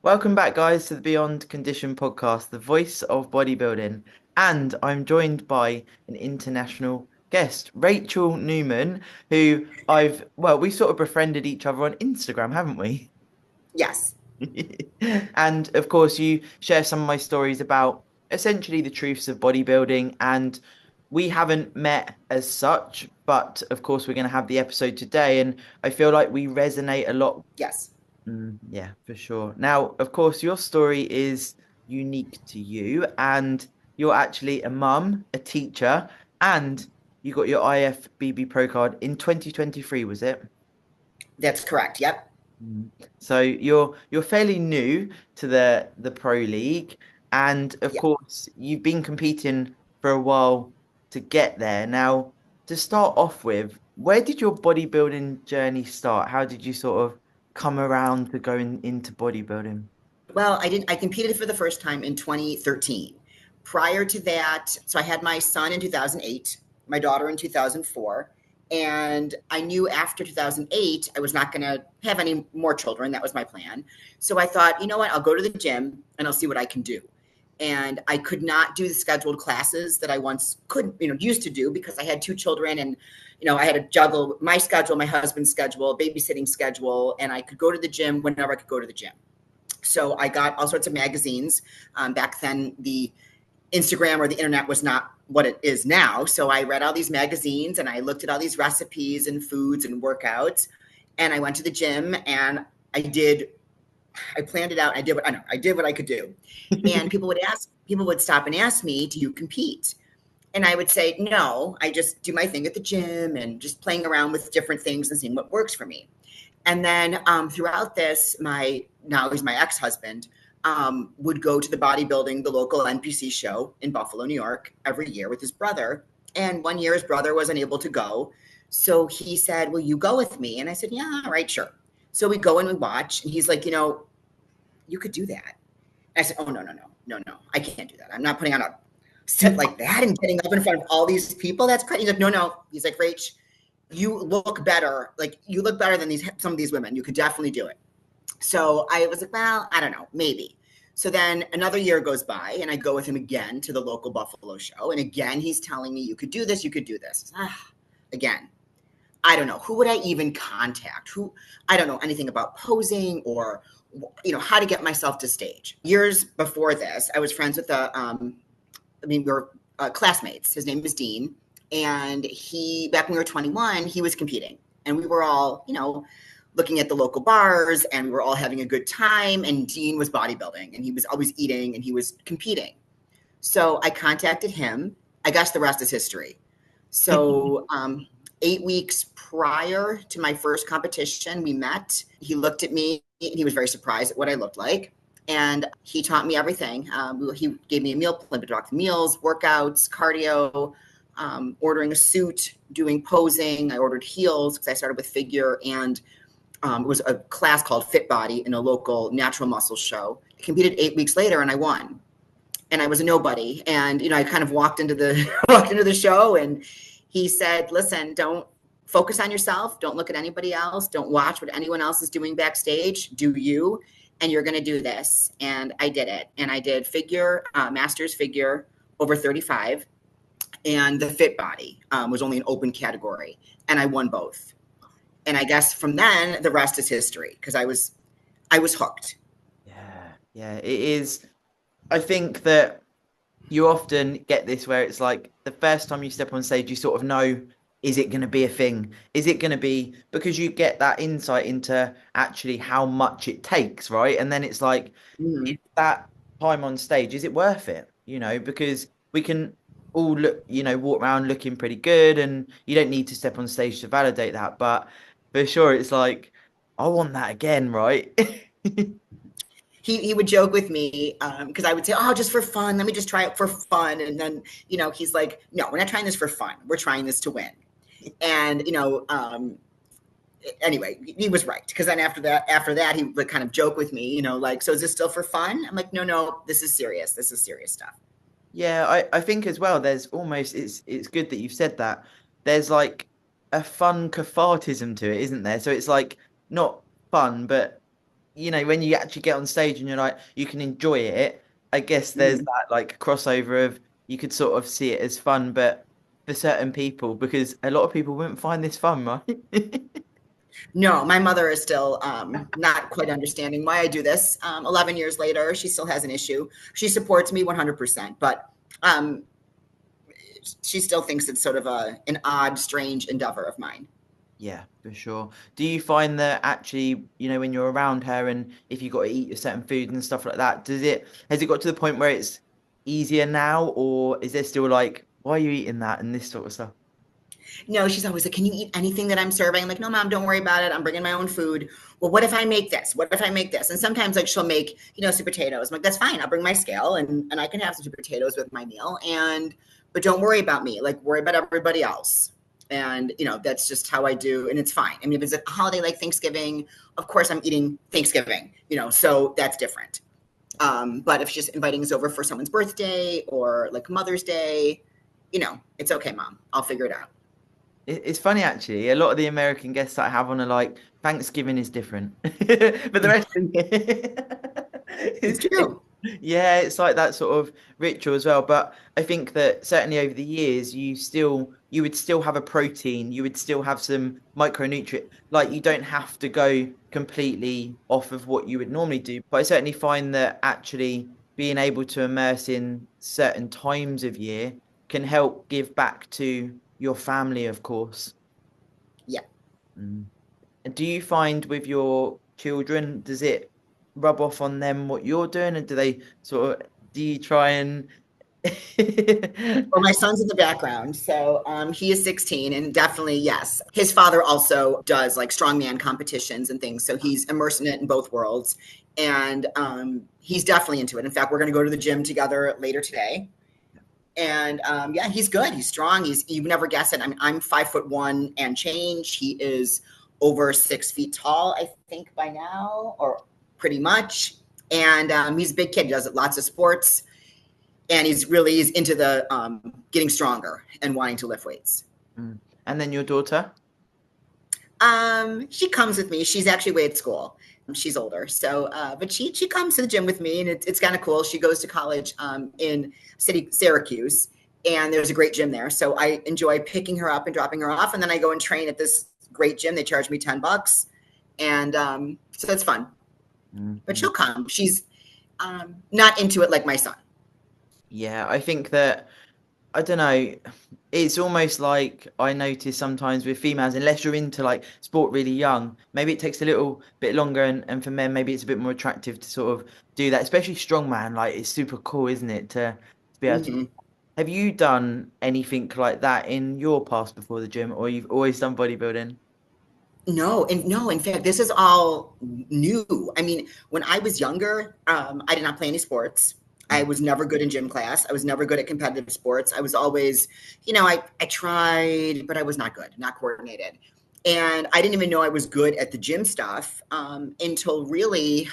Welcome back, guys, to the Beyond Condition podcast, the voice of bodybuilding. And I'm joined by an international guest, Rachel Newman, who we sort of befriended each other on Instagram, haven't we? Yes. And of course, you share some of my stories about essentially the truths of bodybuilding. And we haven't met as such, but of course, we're going to have the episode today. And I feel like we resonate a lot. Yes. Yeah, for sure. Now, of course, your story is unique to you, and you're actually a mum, a teacher, and you got your IFBB Pro card in 2023, was it? That's correct. Yep. Mm. So you're fairly new to the Pro League, and of Yeah. course, you've been competing for a while to get there. Now, to start off with, where did your bodybuilding journey start? How did you sort of come around to going into bodybuilding? Well, I competed for the first time in 2013. Prior to that, so I had my son in 2008, my daughter in 2004, and I knew after 2008 I was not going to have any more children. That was my plan. So I thought, you know what? I'll go to the gym and I'll see what I can do. And I could not do the scheduled classes that I once could, used to do because I had two children and I had to juggle my schedule, my husband's schedule, babysitting schedule, and I could go to the gym whenever I could go to the gym. So I got all sorts of magazines. Back then, the Instagram or the internet was not what it is now. So I read all these magazines and I looked at all these recipes and foods and workouts. And I went to the gym and I planned it out. I did what I could do. And people would stop and ask me, do you compete? And I would say, no, I just do my thing at the gym and just playing around with different things and seeing what works for me. And then throughout this, now he's my ex-husband, would go to the bodybuilding, the local NPC show in Buffalo, New York, every year with his brother. And one year his brother wasn't able to go. So he said, will you go with me? And I said, yeah, all right, sure. So we go and we watch. And he's like, you could do that. And I said, oh, no, I can't do that. I'm not putting on a set like that and getting up in front of all these people. That's crazy. He's like, no. He's like, Rach, you look better. Like you look better than some of these women. You could definitely do it. So I was like, well, I don't know, maybe. So then another year goes by and I go with him again to the local Buffalo show. And again, he's telling me, you could do this, you could do this. Again, I don't know. Who would I even contact? I don't know anything about posing or, how to get myself to stage. Years before this, I was friends with we were classmates. His name is Dean. And back when we were 21, he was competing. And we were all, looking at the local bars and we were all having a good time. And Dean was bodybuilding and he was always eating and he was competing. So I contacted him. I guess the rest is history. So 8 weeks prior to my first competition, we met. He looked at me and he was very surprised at what I looked like. And he taught me everything. He gave me a meal plan to talk the meals, workouts, cardio, ordering a suit, doing posing. I ordered heels because I started with figure, and it was a class called Fit Body in a local natural muscle show. I competed 8 weeks later and I won. And I was a nobody. And, I kind of walked into the show and he said, listen, don't focus on yourself. Don't look at anybody else. Don't watch what anyone else is doing backstage. Do you, and you're going to do this. And I did it. And I did figure, master's figure over 35. And the Fit Body was only an open category. And I won both. And I guess from then the rest is history because I was hooked. Yeah, it is. I think that you often get this where it's like the first time you step on stage, you sort of know, is it going to be a thing? Is it going to be, because you get that insight into actually how much it takes, right? And then it's like, Mm-hmm. is that time on stage, is it worth it? Because we can all look, walk around looking pretty good and you don't need to step on stage to validate that. But for sure, it's like, I want that again, right? He would joke with me because I would say, oh, just for fun. Let me just try it for fun. And then, he's like, no, we're not trying this for fun. We're trying this to win. And, anyway, he was right. Because then after that, he would kind of joke with me, like, so is this still for fun? I'm like, no, this is serious. This is serious stuff. Yeah, I think as well, there's almost, it's good that you've said that. There's like a fun cathartism to it, isn't there? So it's like not fun, but when you actually get on stage and you're like, you can enjoy it. I guess there's Mhm. that like crossover of you could sort of see it as fun, but for certain people, because a lot of people wouldn't find this fun, right? No, my mother is still not quite understanding why I do this. 11 years later, she still has an issue. She supports me 100%, but um, she still thinks it's sort of an odd, strange endeavor of mine. Yeah, for sure. Do you find that actually, when you're around her and if you got to eat a certain food and stuff like that, has it got to the point where it's easier now, or is there still like, why are you eating that and this sort of stuff? No, she's always like, "Can you eat anything that I'm serving?" I'm like, "No, mom, don't worry about it. I'm bringing my own food." Well, what if I make this? What if I make this? And sometimes like she'll make, sweet potatoes. I'm like, "That's fine. I'll bring my scale and I can have some sweet potatoes with my meal. But don't worry about me. Like worry about everybody else." And that's just how I do, and it's fine. I mean, if it's a holiday like Thanksgiving, of course I'm eating Thanksgiving. So that's different. But if she's inviting us over for someone's birthday or like Mother's Day, it's okay, mom. I'll figure it out. It's funny actually. A lot of the American guests that I have on are like, Thanksgiving is different, but the rest of the year, It's true. yeah, it's like that sort of ritual as well. But I think that certainly over the years, you would still have a protein, you would still have some micronutrient. Like you don't have to go completely off of what you would normally do. But I certainly find that actually being able to immerse in certain times of year can help give back to your family, of course. Yeah. Mm. And do you find with your children, does it rub off on them what you're doing, and do you try and Well, my son's in the background, so he is 16, and definitely yes. His father also does like strongman competitions and things, so he's immersed in it in both worlds, and he's definitely into it. In fact, we're going to go to the gym together later today, and yeah, he's good. He's strong. You never guess it. I'm 5'1" and change. He is over 6 feet tall, I think by now, or pretty much. And he's a big kid. He does lots of sports, and he's into the getting stronger and wanting to lift weights. Mm. And then your daughter? She comes with me. She's actually away at school. She's older, so but she comes to the gym with me, and it's kind of cool. She goes to college in Syracuse, and there's a great gym there. So I enjoy picking her up and dropping her off, and then I go and train at this great gym. They charge me $10, and so that's fun. But Mhm. she'll come. She's not into it like my son. Yeah, I think that I don't know. It's almost like I notice sometimes with females, unless you're into like sport really young, maybe it takes a little bit longer, and for men, maybe it's a bit more attractive to sort of do that, especially strongman. Like it's super cool, isn't it, to be able to. Mm-hmm. Have you done anything like that in your past before the gym, or you've always done bodybuilding? No, and no, in fact, this is all new. I mean, when I was younger, I did not play any sports. I Mm. was never good in gym class. I was never good at competitive sports. I was always, I tried, but I was not good, not coordinated. And I didn't even know I was good at the gym stuff until really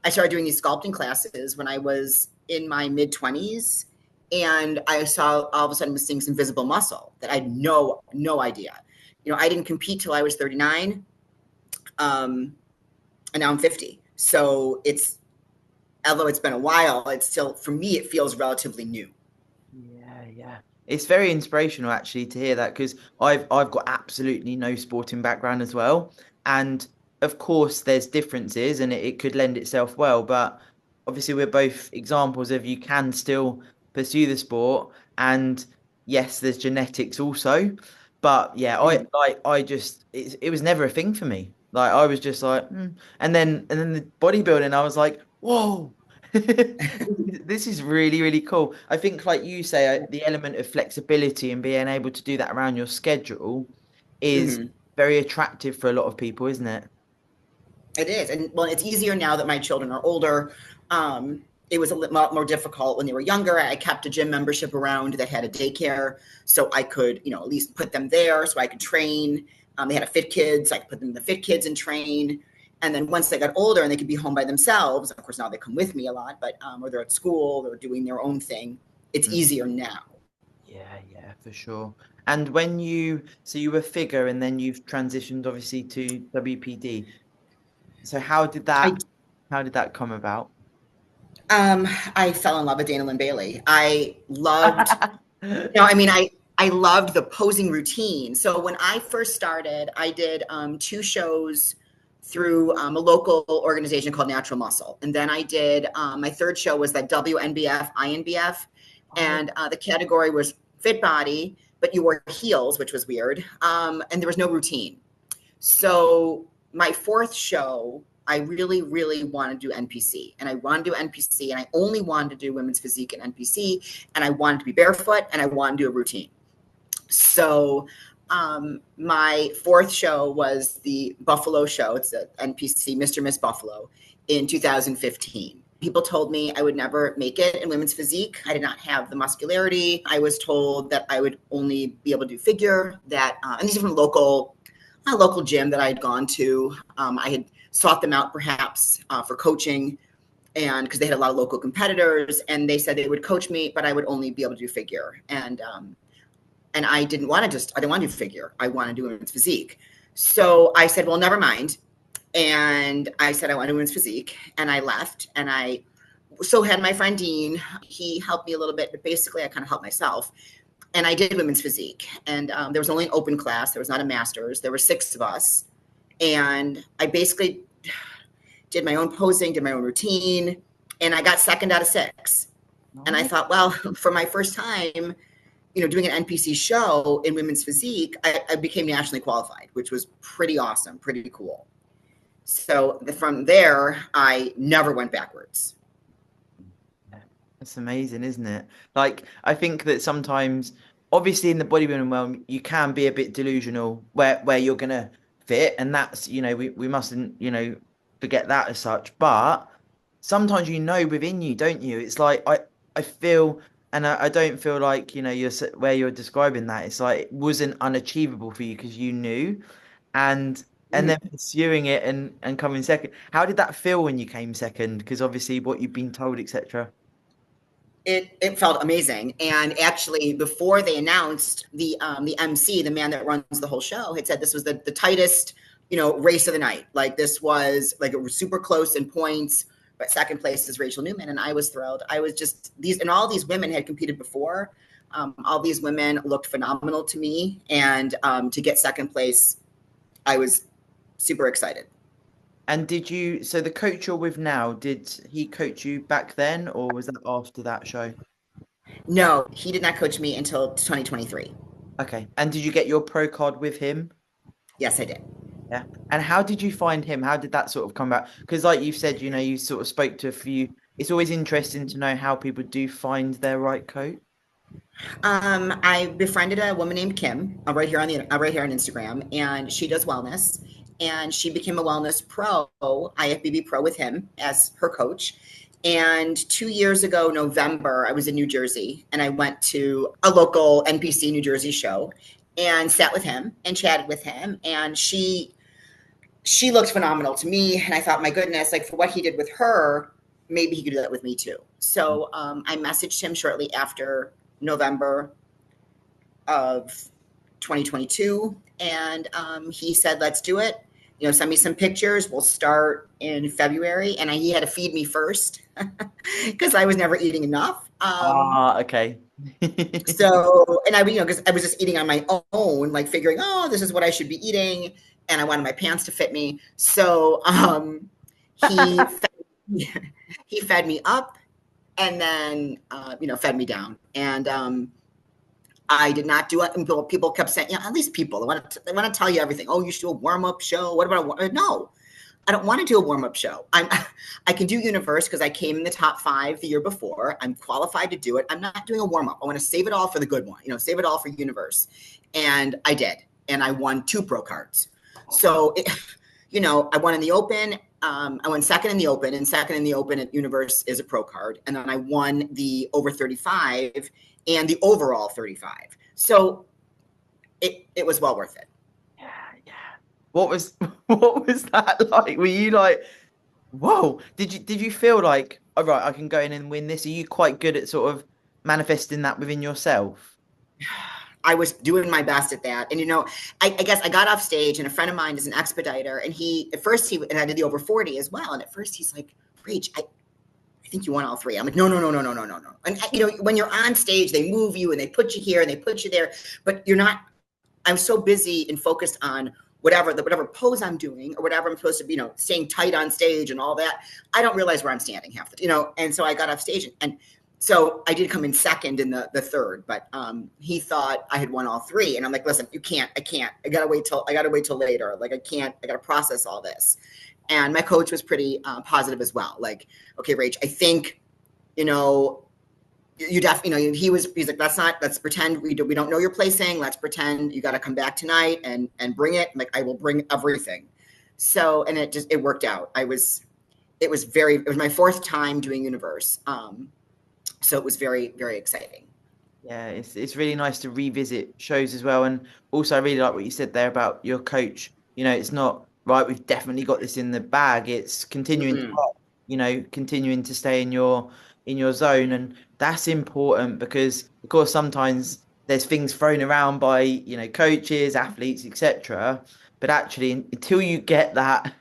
I started doing these sculpting classes when I was in my mid 20s. And I saw all of a sudden was seeing some visible muscle that I had no idea. I didn't compete till I was 39, and now I'm 50. So although it's been a while, it's still for me it feels relatively new. Yeah, yeah. It's very inspirational actually to hear that, because I've got absolutely no sporting background as well. And of course there's differences and it could lend itself well, but obviously we're both examples of you can still pursue the sport, and yes, there's genetics also. But yeah, Mhm. I just it was never a thing for me. Like I was just like, and then the bodybuilding, I was like, whoa. This is really, really cool. I think, like you say, the element of flexibility and being able to do that around your schedule is Mhm. very attractive for a lot of people, isn't it? It is, and well, it's easier now that my children are older. It was a little more difficult when they were younger. I kept a gym membership around that had a daycare, so I could, at least put them there, so I could train. They had a fit kids, so I could put them in the fit kids and train. And then once they got older and they could be home by themselves, of course now they come with me a lot, but or they're at school, they're doing their own thing. It's Mm. easier now. Yeah, yeah, for sure. And so you were figure and then you've transitioned obviously to WPD. So I how did that come about? I fell in love with Dana Lynn Bailey. I loved, I mean, I loved the posing routine. So when I first started, I did two shows through a local organization called Natural Muscle, and then I did my third show was that WNBF INBF, Oh, and the category was fit body, but you wore heels, which was weird, and there was no routine. So my fourth show, I really, really wanted to do NPC, and I wanted to do NPC, and I only wanted to do women's physique and NPC, and I wanted to be barefoot, and I wanted to do a routine. So my fourth show was the Buffalo show. It's an NPC, Mr. Miss Buffalo, in 2015. People told me I would never make it in women's physique. I did not have the muscularity. I was told that I would only be able to do figure. That and these are from local gym that I had gone to. I had sought them out perhaps for coaching, and because they had a lot of local competitors, and they said they would coach me, but I would only be able to do figure. And I didn't want to do figure. I want to do women's physique. So I said, well, never mind. And I said, I want to do women's physique. And I left, and I so had my friend Dean. He helped me a little bit, but basically I kind of helped myself. And I did women's physique. And there was only an open class. There was not a master's. There were 6 of us. And I basically did my own posing, did my own routine, and I got second out of 6. And I nice. thought, well, for my first time, doing an NPC show in women's physique, I became nationally qualified, which was pretty awesome, pretty cool. So from there, I never went backwards. That's amazing, isn't it? Like, I think that sometimes, obviously, in the bodybuilding realm, you can be a bit delusional where you're gonna fit, and that's we mustn't forget that as such. But sometimes within you, don't you? It's like I feel, and I don't feel like where you're describing that. It's like it wasn't unachievable for you because you knew, and then pursuing it and coming second. How did that feel when you came second? Because obviously, what you've been told, etc. It felt amazing. And actually, before they announced the MC, the man that runs the whole show, had said this was the tightest race of the night. Like this was like it was super close in points. But second place is Rachel Newman, and I was thrilled. I was just and all these women had competed before. All these women looked phenomenal to me, and to get second place, I was super excited. And so the coach you're with now, did he coach you back then, or was that after that show? No, he did not coach me until 2023. Okay. And did you get your pro card with him? Yes, I did. Yeah. And how did you find him? How did that sort of come about? Because like you've said, you sort of spoke to a few. It's always interesting to know how people do find their right coach. I befriended a woman named Kim right here on Instagram, and she does wellness, and she became a wellness pro, IFBB pro with him as her coach. And 2 years ago, November, I was in New Jersey, and I went to a local NPC New Jersey show, and sat with him and chatted with him, and she looked phenomenal to me, and I thought, my goodness, like for what he did with her, maybe he could do that with me too. So I messaged him shortly after November of 2022, and he said, let's do it. Send me some pictures. We'll start in February. And he had to feed me first because I was never eating enough. Okay. And because I was just eating on my own, like figuring, oh, this is what I should be eating. And I wanted my pants to fit me. So he he fed me up, and then fed me down. And I did not do it. And people kept saying, at least people, they want to tell you everything. Oh, you should do a warm-up show. What about no, I don't want to do a warm-up show. I can do Universe because I came in the top 5 the year before. I'm qualified to do it. I'm not doing a warm-up. I want to save it all for the good one, save it all for Universe. And I did. And I won 2 pro cards. So, I won in the open. I won second in the open, and second in the open at Universe is a pro card. And then I won the over 35 and the overall 35. So it was well worth it. Yeah, yeah. What was that like? Were you like, whoa? Did you feel like, all right, I can go in and win this? Are you quite good at sort of manifesting that within yourself? I was doing my best at that. And, I guess I got off stage, and a friend of mine is an expediter, and and I did the over 40 as well. And at first he's like, Rach, I think you won all three. I'm like, no. And when you're on stage, they move you and they put you here and they put you there, but you're not. I'm so busy and focused on whatever pose I'm doing or whatever I'm supposed to be, staying tight on stage and all that. I don't realize where I'm standing half the, and so I got off stage, and so I did come in second in the third, but he thought I had won all three. And I'm like, listen, I can't, I gotta wait till later. Like, I gotta process all this. And my coach was pretty positive as well. Like, okay, Rach, I think, you definitely, he's like, let's pretend we don't know your placing. Let's pretend you got to come back tonight and bring it. I'm like, I will bring everything. So, and it worked out. It was my fourth time doing Universe. So it was very, very exciting. Yeah, it's really nice to revisit shows as well. And also I really like what you said there about your coach. It's not right, we've definitely got this in the bag. It's continuing to work, continuing to stay in your zone. And that's important because, of course, sometimes there's things thrown around by, coaches, athletes, etc. But actually, until you get that,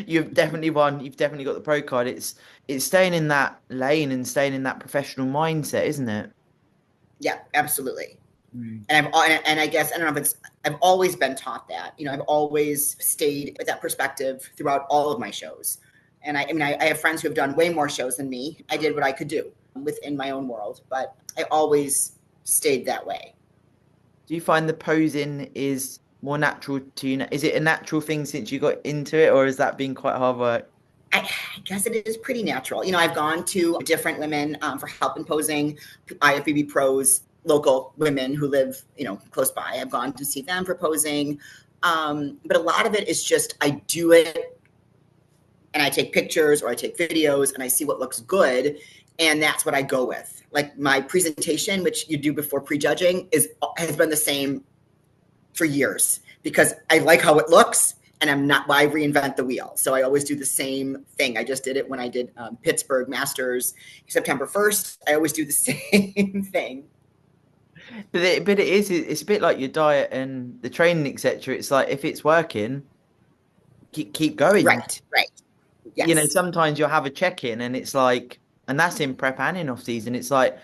you've definitely won. You've definitely got the pro card. It's staying in that lane and staying in that professional mindset, isn't it? Yeah, absolutely. And I guess, I don't know if I've always been taught that, I've always stayed with that perspective throughout all of my shows. And I have friends who have done way more shows than me. I did what I could do within my own world, but I always stayed that way. Do you find the posing is more natural to you? Is it a natural thing since you got into it, or has that been quite hard work? I guess it is pretty natural. I've gone to different women for help in posing, IFBB pros, local women who live, close by. I've gone to see them for posing. But a lot of it is just, I do it and I take pictures or I take videos and I see what looks good. And that's what I go with. Like my presentation, which you do before prejudging, has been the same for years because I like how it looks. And why reinvent the wheel. So I always do the same thing. I just did it when I did Pittsburgh Masters, September 1st. I always do the same thing. But it's a bit like your diet and the training, etc. It's like, if it's working, keep going. Right. Yes. Sometimes you'll have a check-in and it's like, and that's in prep and in off season. It's like,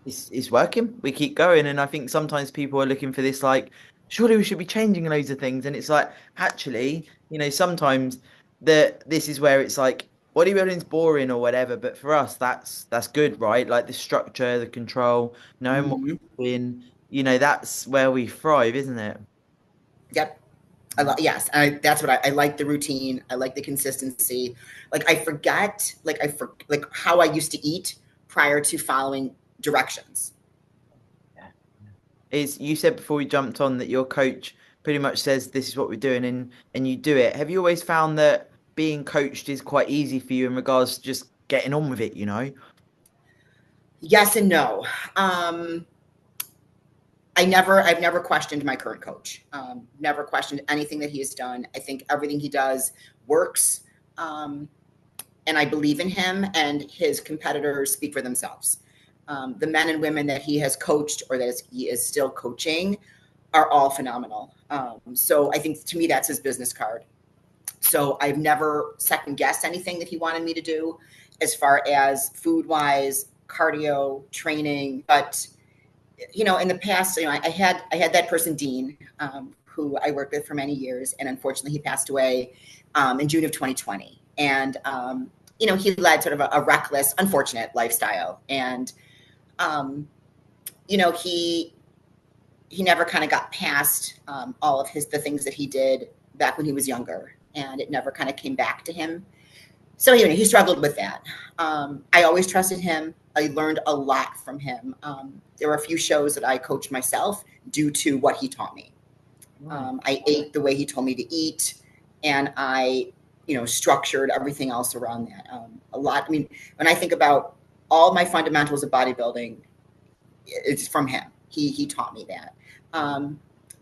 it's working. We keep going. And I think sometimes people are looking for this, like, surely we should be changing loads of things. And it's like, actually, sometimes this is where it's like bodybuilding's boring or whatever. But for us, that's good, right? Like the structure, the control, knowing what we're doing, that's where we thrive, isn't it? Yep. Yes. That's what I like, the routine. I like the consistency. Like I forget, like how I used to eat prior to following directions. You said before we jumped on that your coach pretty much says this is what we're doing and you do it. Have you always found that being coached is quite easy for you in regards to just getting on with it, Yes and no. I've never questioned my current coach. Never questioned anything that he has done. I think everything he does works. And I believe in him, and his competitors speak for themselves. The men and women that he has coached or that he is still coaching are all phenomenal. So I think to me, that's his business card. So I've never second guessed anything that he wanted me to do as far as food wise, cardio, training. But, in the past, I had that person, Dean, who I worked with for many years. And unfortunately, he passed away in June of 2020. And, he led sort of a reckless, unfortunate lifestyle. And, he never kind of got past all of the things that he did back when he was younger, and it never kind of came back to him. So he struggled with that. I always trusted him. I learned a lot from him. There were a few shows that I coached myself due to what he taught me. I ate the way he told me to eat, and I, structured everything else around that. A lot. I mean, when I think about all my fundamentals of bodybuilding, it's from him. He taught me that.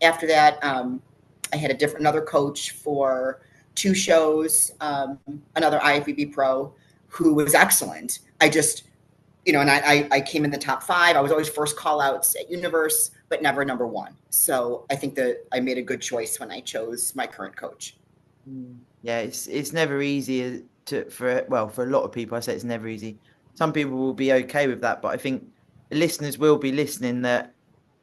After that, I had another coach for 2 shows, another IFBB pro who was excellent. I just, and I came in the top 5. I was always first call outs at Universe. but never number one. So I think that I made a good choice when I chose my current coach. Yeah, it's never easy for a lot of people. I say it's never easy. Some people will be okay with that, but I think the listeners will be listening that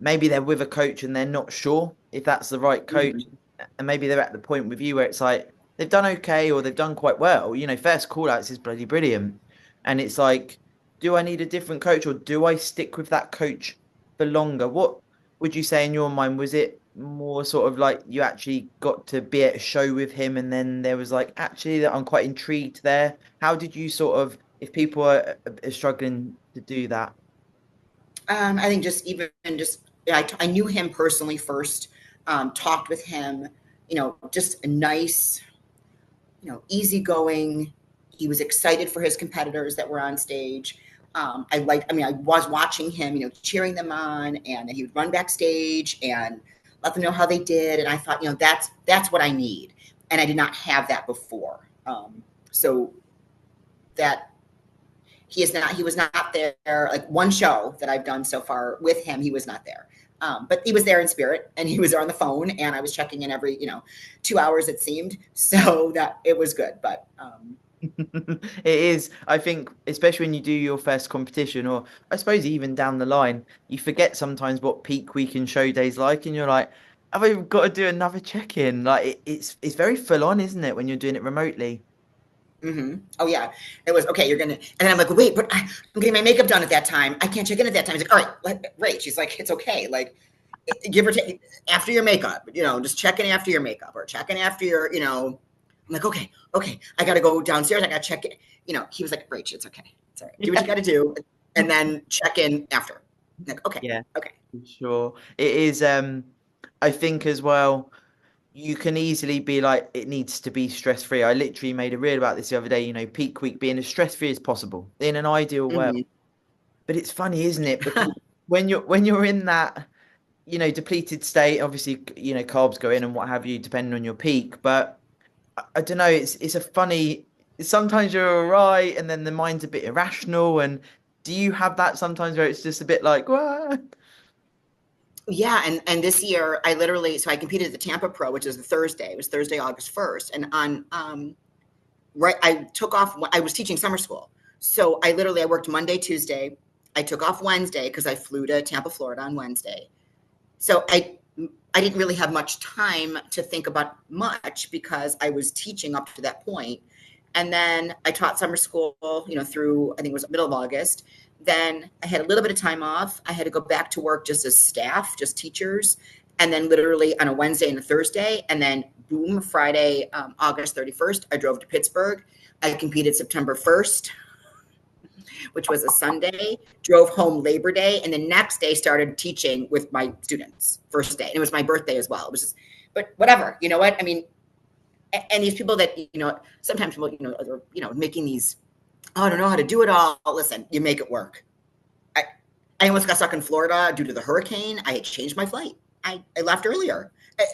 maybe they're with a coach and they're not sure if that's the right coach, Mm-hmm. and maybe they're at the point with you where it's like they've done okay or they've done quite well. First call outs is bloody brilliant, and it's like, do I need a different coach or do I stick with that coach for longer? What would you say in your mind? Was it more sort of like you actually got to be at a show with him and then there was like, actually, that I'm quite intrigued there? How did you sort of, if people are struggling to do that? I think I knew him personally first, talked with him, just a nice, easygoing. He was excited for his competitors that were on stage. I was watching him, cheering them on, and he would run backstage and let them know how they did. And I thought, that's what I need. And I did not have that before. So that he was not there. Like one show that I've done so far with him, he was not there. But he was there in spirit, and he was there on the phone, and I was checking in every 2 hours, it seemed, so that it was good. But It is, I think, especially when you do your first competition, or I suppose even down the line, you forget sometimes what peak week and show days like, and you're like, have I got to do another check-in? Like it's very full on, isn't it, when you're doing it remotely? mm-hmm. Oh yeah, it was okay. You're gonna, and then I'm like, wait, but I'm getting my makeup done at that time. I can't check in at that time. He's like, all right, right. She's like, it's okay. Like, give or take after your makeup, just check in after your makeup or check in after your. I'm like, okay, I got to go downstairs. I got to check it. He was like, Rach, it's okay. It's all right. Do what you got to do, and then check in after. I'm like, okay, Yeah, okay. for sure. It is. I think as well, you can easily be like, it needs to be stress free. I literally made a reel about this the other day. Peak week being as stress free as possible in an ideal world. Mm-hmm. But it's funny, isn't it? Because when you're in that, depleted state, obviously, carbs go in and what have you, depending on your peak. But I don't know. It's a funny. Sometimes you're all right, and then the mind's a bit irrational. And do you have that sometimes where it's just a bit like, what? Yeah, and this year I competed at the Tampa Pro, which is the Thursday. It was Thursday, August 1st, and on right, I took off. I was teaching summer school, so I worked Monday, Tuesday. I took off Wednesday because I flew to Tampa, Florida on Wednesday. So I didn't really have much time to think about much because I was teaching up to that point. And then I taught summer school, through, I think it was middle of August. Then I had a little bit of time off. I had to go back to work just as staff, just teachers. And then literally on a Wednesday and a Thursday. And then boom, Friday, August 31st, I drove to Pittsburgh. I competed September 1st, which was a Sunday, drove home Labor Day, and the next day started teaching with my students, first day. And it was my birthday as well. It was just, but whatever, you know what? I mean, and these people that, sometimes people, are making these, oh, I don't know how to do it all. Listen, you make it work. I almost got stuck in Florida due to the hurricane. I had changed my flight. I left earlier.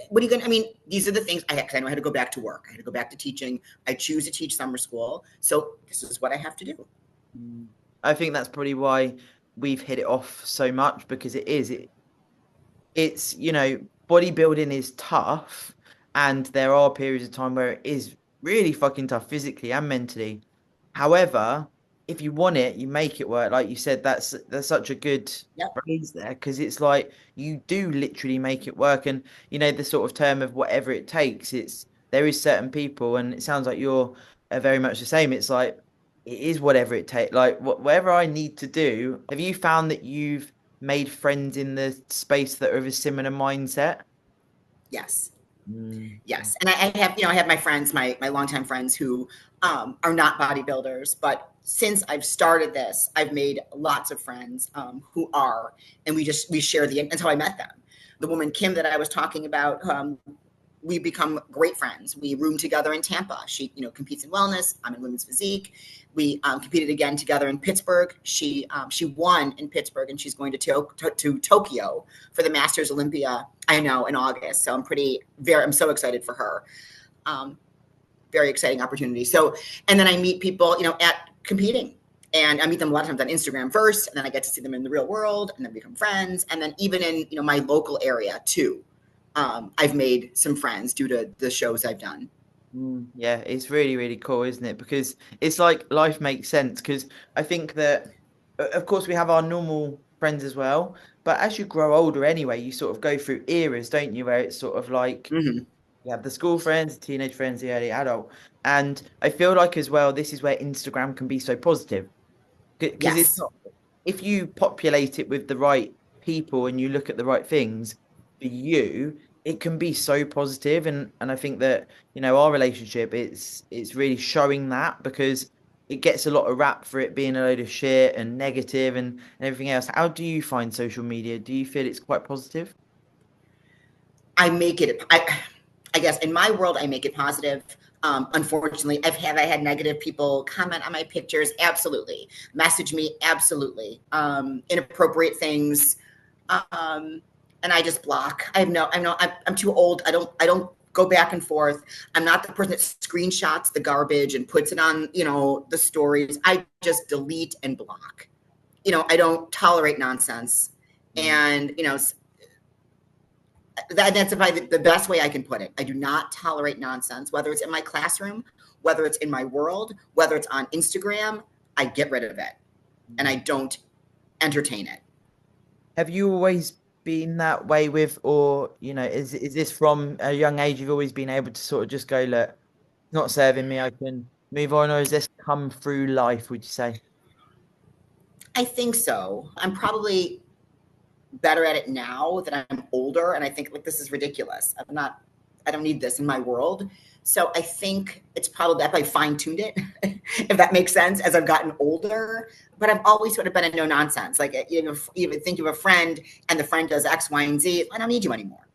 What are you going to, these are the things I had, because I know I had to go back to work. I had to go back to teaching. I choose to teach summer school. So this is what I have to do. I think that's probably why we've hit it off so much, because it's bodybuilding is tough, and there are periods of time where it is really fucking tough physically and mentally. However, if you want it, you make it work. Like you said, that's such a good Yep. phrase there, because it's like you do literally make it work. And the sort of term of whatever it takes, it's there is certain people, and it sounds like you're very much the same. It's like it is whatever it takes. Like whatever I need to do. Have you found that you've made friends in the space that are of a similar mindset? Yes. Mm. Yes. And I have my friends, my longtime friends who are not bodybuilders, but since I've started this, I've made lots of friends who are, and we share that's how I met them. The woman, Kim, that I was talking about, we become great friends. We room together in Tampa. She, competes in wellness. I'm in women's physique. We competed again together in Pittsburgh. She won in Pittsburgh, and she's going to Tokyo for the Masters Olympia. I know, in August. So I'm so excited for her. Very exciting opportunity. So, and then I meet people, at competing. And I meet them a lot of times on Instagram first, and then I get to see them in the real world, and then become friends. And then even in my local area too, I've made some friends due to the shows I've done. Yeah, it's really, really cool, isn't it? Because it's like life makes sense. Because I think that, of course, we have our normal friends as well. But as you grow older anyway, you sort of go through eras, don't you? Where it's sort of like Mm-hmm. you have the school friends, the teenage friends, the early adult. And I feel like as well, this is where Instagram can be so positive. Because it's Yes. not, if you populate it with the right people and you look at the right things for you, it can be so positive. And I think that, our relationship, it's really showing that because it gets a lot of rap for it being a load of shit and negative and everything else. How do you find social media? Do you feel it's quite positive? I make it. I guess in my world, I make it positive. Unfortunately, I had negative people comment on my pictures. Absolutely, message me. Absolutely, inappropriate things, and I just block. I'm too old. I don't go back and forth. I'm not the person that screenshots the garbage and puts it on the stories. I just delete and block. I don't tolerate nonsense, Mm. and that's probably the best way I can put it. I do not tolerate nonsense, whether it's in my classroom, whether it's in my world, whether it's on Instagram. I get rid of it and I don't entertain it. Have you always been that way with, or, is this from a young age you've always been able to sort of just go, look, not serving me, I can move on, or has this come through life, would you say? I think so. I'm probably better at it now that I'm older, and I think like this is ridiculous. I don't need this in my world. So I think it's probably I probably fine tuned it, if that makes sense, as I've gotten older. But I've always sort of been a no nonsense. Like you think of a friend and the friend does X, Y, and Z. I don't need you anymore.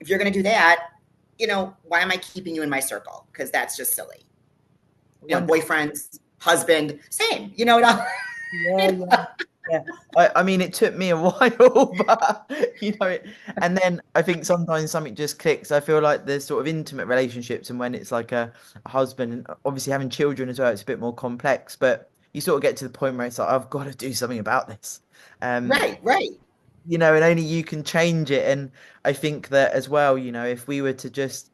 If you're going to do that, why am I keeping you in my circle? Because that's just silly. One, Boyfriends, husband, same. yeah, yeah, yeah. I mean, it took me a while, but and then I think sometimes something just clicks. I feel like there's sort of intimate relationships, and when it's like a husband, and obviously having children as well, it's a bit more complex. But you sort of get to the point where it's like, I've got to do something about this. Um, Right, right. and only you can change it. And I think that as well, if we were to just,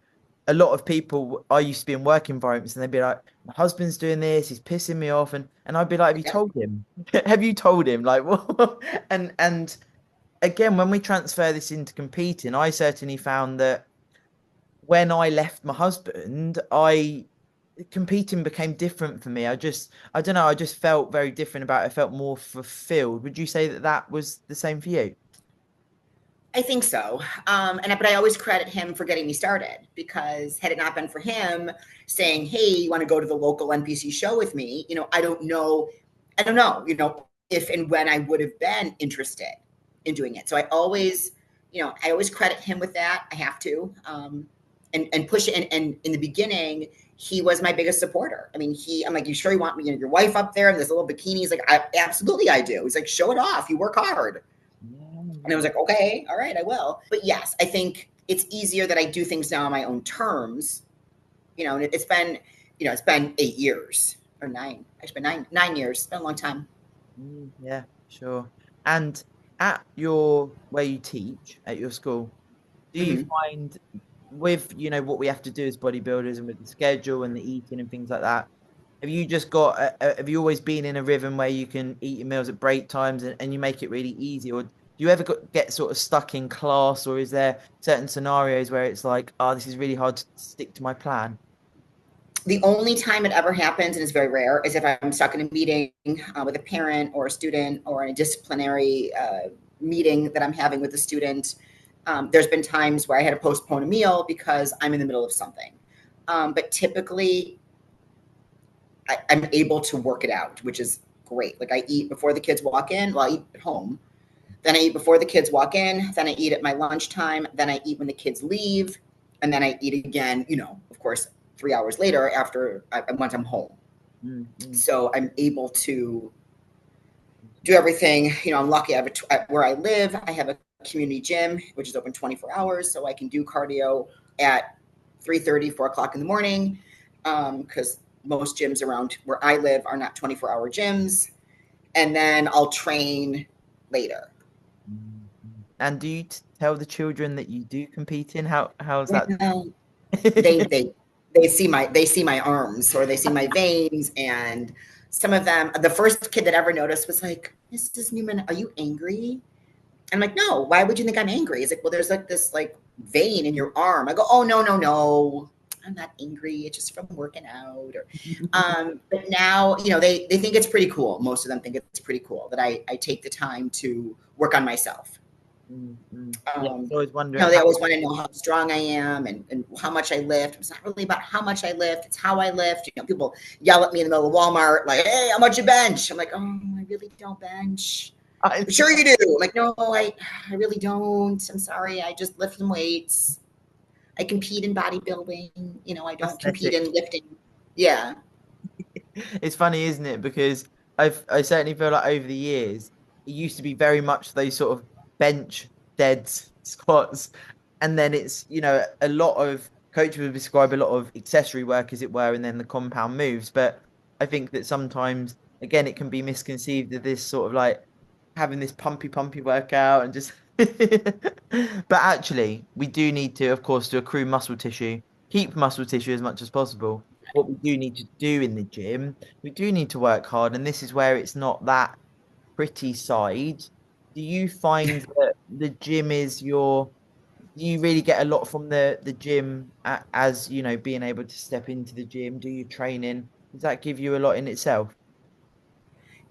a lot of people, I used to be in work environments and they'd be like, my husband's doing this, he's pissing me off. And I'd be like, have you Yep. told him? Have you told him? Like, what? And again, when we transfer this into competing, I certainly found that when I left my husband, competing became different for me. I don't know, I just felt very different about it. I felt more fulfilled. Would you say that that was the same for you? I think so. But I always credit him for getting me started, because had it not been for him saying, "Hey, you want to go to the local NPC show with me?" I don't know, if and when I would have been interested in doing it. So I always credit him with that. I have to, and push it. And in the beginning, he was my biggest supporter. I mean, I'm like, "You sure you want me, your wife up there in this little bikini?" He's like, Absolutely, I do." He's like, "Show it off. You work hard." And I was like, "Okay, all right, I will." But yes, I think it's easier that I do things now on my own terms. And it's been 8 years or nine. It's been 9 years. It's been a long time. Yeah, sure. And at your where you teach at your school, do you Hmm. find with what we have to do as bodybuilders and with the schedule and the eating and things like that, have you just got have you always been in a rhythm where you can eat your meals at break times and you make it really easy, or do you ever get sort of stuck in class, or is there certain scenarios where it's like, oh, this is really hard to stick to my plan? The only time it ever happens, and it's very rare, is if I'm stuck in a meeting with a parent or a student, or in a disciplinary meeting that I'm having with a student. There's been times where I had to postpone a meal because I'm in the middle of something. But typically, I'm able to work it out, which is great. Like I eat before the kids walk in. Well, I eat at home. Then I eat before the kids walk in. Then I eat at my lunchtime. Then I eat when the kids leave. And then I eat again, of course, 3 hours later once I'm home. Mm. So I'm able to do everything. I'm lucky. Where I live, I have a community gym, which is open 24 hours. So I can do cardio at 3:30, 4 o'clock in the morning. Because most gyms around where I live are not 24-hour gyms. and then I'll train later. And do you tell the children that you do compete in? How's that? Well, they see my arms, or they see my veins, and some of them, the first kid that ever noticed was like, "Mrs. Newman, are you angry?" I'm like, "No, why would you think I'm angry?" He's like, "Well, there's like this like vein in your arm." I go, "Oh, no, no, no. I'm not angry. It's just from working out." Or, but now, they think it's pretty cool. Most of them think it's pretty cool that I take the time to work on myself. Yeah, I was always wondering They how. always want to know how strong I am, and how much I lift. It's not really about how much I lift. It's how I lift. People yell at me in the middle of Walmart, like, "Hey, how much you bench?" I'm like, "Oh, I really don't bench." "Sure you do." I'm like, "No, I really don't. I'm sorry. I just lift some weights. I compete in bodybuilding. I don't compete Aesthetic. in lifting." Yeah. It's funny, isn't it? Because I certainly feel like over the years, it used to be very much those sort of bench dead squats, and then it's a lot of coaches would describe a lot of accessory work, as it were, and then the compound moves. But I think that sometimes, again, it can be misconceived of this sort of like having this pumpy workout and just. But actually, we do need to, of course, to accrue muscle tissue, keep muscle tissue as much as possible. What we do need to do in the gym, we do need to work hard, and this is where it's not that pretty side. Do you find that the gym is your? Do you really get a lot from the gym as being able to step into the gym, do your training? Does that give you a lot in itself?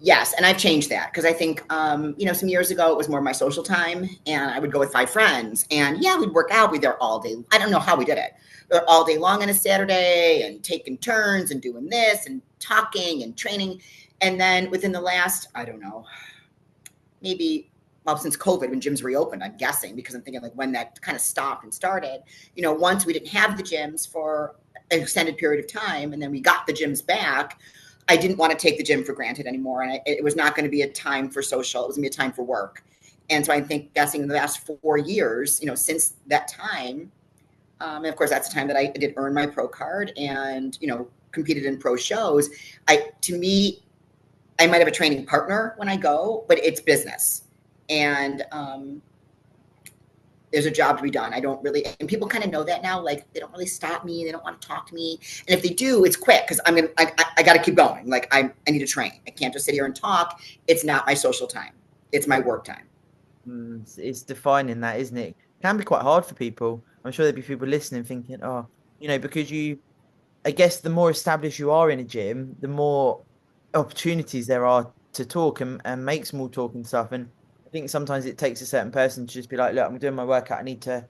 Yes, and I've changed that because I think, some years ago it was more my social time, and I would go with 5 friends, and yeah, we'd work out. We'd be there all day. I don't know how we did it. But all day long on a Saturday, and taking turns and doing this and talking and training. And then within the last, I don't know, maybe, well, since COVID, when gyms reopened, I'm guessing, because I'm thinking like when that kind of stopped and started, once we didn't have the gyms for an extended period of time, and then we got the gyms back, I didn't want to take the gym for granted anymore. And it was not going to be a time for social. It was going to be a time for work. And so I think, guessing in the last 4 years, since that time, and of course, that's the time that I did earn my pro card and, competed in pro shows. To me, I might have a training partner when I go, but it's business. And there's a job to be done. I don't really, and people kind of know that now. Like, they don't really stop me. They don't want to talk to me. And if they do, it's quick, because I got to keep going. Like, I need to train. I can't just sit here and talk. It's not my social time. It's my work time. It's defining that, isn't it? Can be quite hard for people. I'm sure there'd be people listening thinking, oh, because I guess the more established you are in a gym, the more opportunities there are to talk and make small talk and stuff. And I think sometimes it takes a certain person to just be like, look, I'm doing my workout. I need to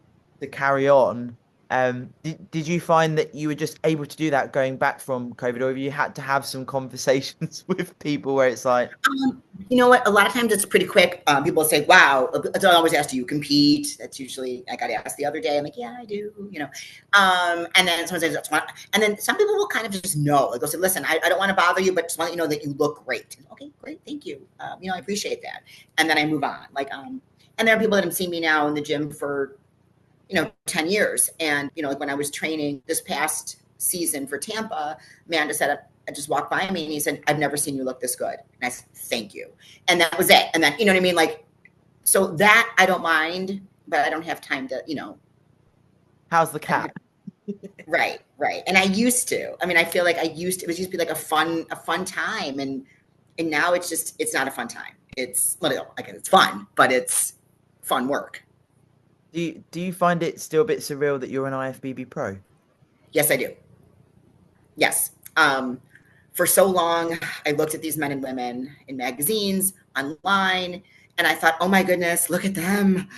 carry on. Did you find that you were just able to do that going back from COVID, or have you had to have some conversations with people where it's like, You know what? A lot of times it's pretty quick. People say, "Wow." I always ask, "Do you compete?" That's usually, I got asked the other day. I'm like, "Yeah, I do." And then someone says, and then some people will kind of just know. Like, they'll say, "Listen, I don't want to bother you, but just want to let you know that you look great." Okay, great, thank you. I appreciate that. And then I move on. And there are people that have seen me now in the gym for 10 years. And, like when I was training this past season for Tampa, Amanda said, I just walked by me and he said, "I've never seen you look this good." And I said, "Thank you." And that was it. And then, you know what I mean? Like, so that I don't mind, but I don't have time to, how's the cat? right, right. And I used to, I feel like it used to be like a fun time. And now it's not a fun time. It's fun, but it's fun work. Do you find it still a bit surreal that you're an IFBB pro? Yes, I do. Yes. For so long, I looked at these men and women in magazines, online, and I thought, "Oh my goodness, look at them.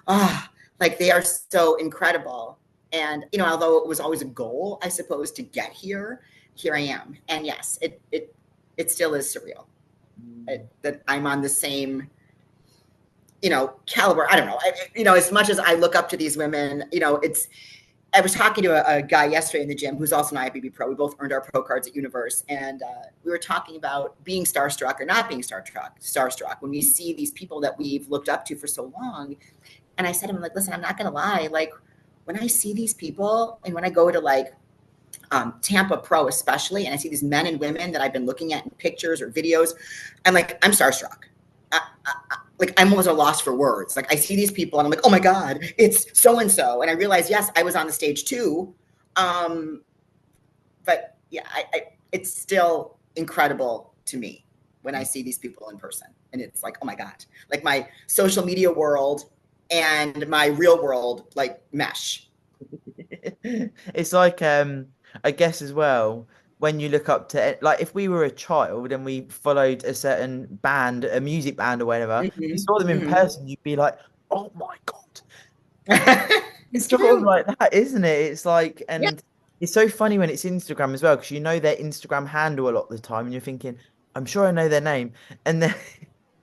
Oh, like, they are so incredible." And, although it was always a goal, I suppose, to get here I am. And yes, it still is surreal that I'm on the same, caliber. I don't know. As much as I look up to these women, I was talking to a guy yesterday in the gym who's also an IFBB pro. We both earned our pro cards at Universe, and we were talking about being starstruck or not being starstruck when we see these people that we've looked up to for so long. And I said to him, like, "Listen, I'm not going to lie. Like, when I see these people and when I go to, like, Tampa Pro especially, and I see these men and women that I've been looking at in pictures or videos. I'm like, I'm starstruck. Like I'm almost at a loss for words. Like I see these people and I'm like, oh my God, it's so and so. And I realize, yes, I was on the stage too. But yeah, it's still incredible to me when I see these people in person. And it's like, oh my God, like my social media world and my real world like mesh. It's like I guess as well, when you look up to like if we were a child and we followed a certain band, a music band or whatever, you Mm-hmm. saw them in Mm-hmm. person, you'd be like, oh my God. It's It's sort of true. like that, isn't it? It's like, Yeah. and it's so funny when it's Instagram as well, because you know their Instagram handle a lot of the time, and you're thinking, I'm sure I know their name, and then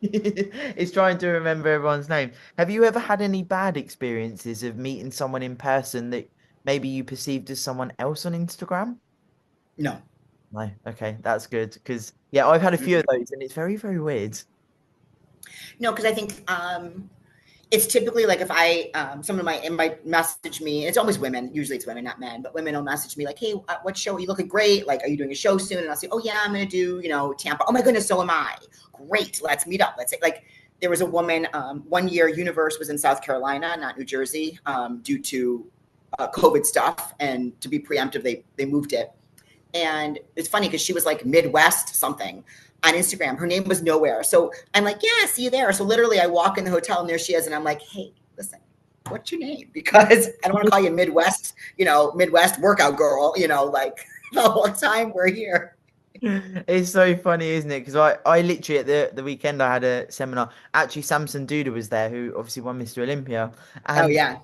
it's trying to remember everyone's name. Have you ever had any bad experiences of meeting someone in person that maybe you perceived as someone else on Instagram? No. No, okay, that's good, because yeah, I've had a few of Mm-mm. those, and it's very, very weird. No, because I think it's typically like if I someone might message me. It's always women. Usually it's women, not men. But women will message me like, "Hey, what show? Are you looking great? Like, are you doing a show soon?" And I'll say, "Oh yeah, I'm gonna do Tampa." Oh my goodness, so am I. Great, let's meet up. Let's say like there was a woman one year. Universe was in South Carolina, not New Jersey, due to COVID stuff, and to be preemptive, they moved it. And it's funny because she was like Midwest something on Instagram. Her name was nowhere. So I'm like, yeah, see you there. So literally I walk in the hotel and there she is. And I'm like, hey, listen, what's your name? Because I don't want to call you Midwest, Midwest workout girl, like the whole time we're here. It's so funny, isn't it? Because I literally at the weekend I had a seminar. Actually, Samson Duda was there, who obviously won Mr. Olympia, Oh, and yeah.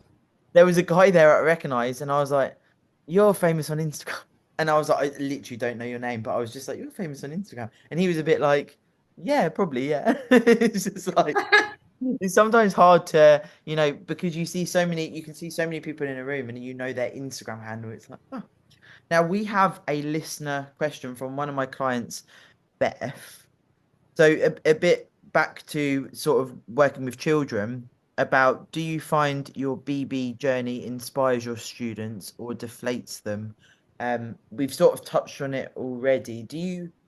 there was a guy there I recognized, and I was like, "You're famous on Instagram," and I was like, "I literally don't know your name," but I was just like, "You're famous on Instagram," and he was a bit like, "Yeah, probably, yeah." It's just like it's sometimes hard to, because you can see so many people in a room, and you know their Instagram handle. It's like, oh. Now we have a listener question from one of my clients, Beth. So a bit back to sort of working with children about, do you find your BB journey inspires your students or deflates them? We've sort of touched on it already.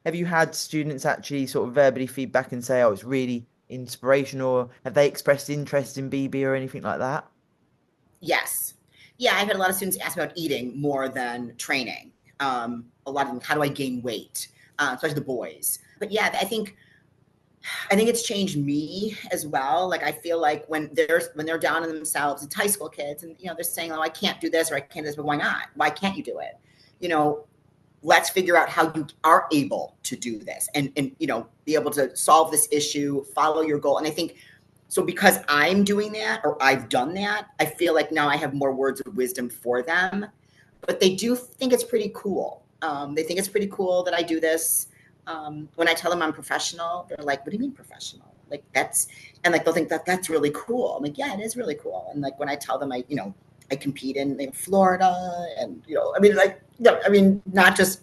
Have you had students actually sort of verbally feedback and say, oh, it's really inspirational, or have they expressed interest in BB or anything like that? Yes. Yeah, I've had a lot of students ask about eating more than training. A lot of them, how do I gain weight? Especially the boys. But yeah, I think it's changed me as well. Like I feel like when they're down on themselves, it's high school kids, and they're saying, "Oh, I can't do this or I can't do this," but why not? Why can't you do it? You know, let's figure out how you are able to do this, and be able to solve this issue, follow your goal. And I think so because I'm doing that or I've done that, I feel like now I have more words of wisdom for them. But they do think it's pretty cool. They think it's pretty cool that I do this. When I tell them I'm professional, they're like, "What do you mean professional? Like that's," and like they'll think that that's really cool. I'm like, "Yeah, it is really cool." And like when I tell them I compete in Florida, and I mean, like, I mean, not just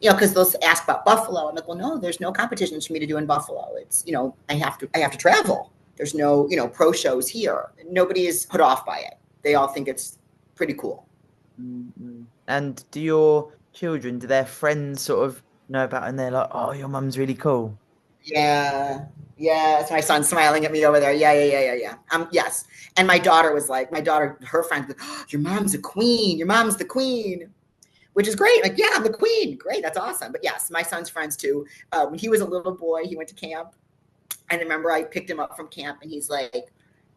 because they'll ask about Buffalo. I'm like, well, no, there's no competitions for me to do in Buffalo. It's I have to travel. There's no pro shows here. Nobody is put off by it. They all think it's pretty cool. Mm-mm. And do your children, do their friends sort of know about it and they're like, oh, your mum's really cool? Yeah. Yeah, it's my son smiling at me over there. Yeah, yeah, yeah, yeah, yeah. Yes. And my daughter was like, her friends, like, oh, your mom's a queen. Your mom's the queen, which is great. Like, yeah, I'm the queen. Great, that's awesome. But yes, my son's friends too. When he was a little boy, he went to camp. And I remember I picked him up from camp, and he's like,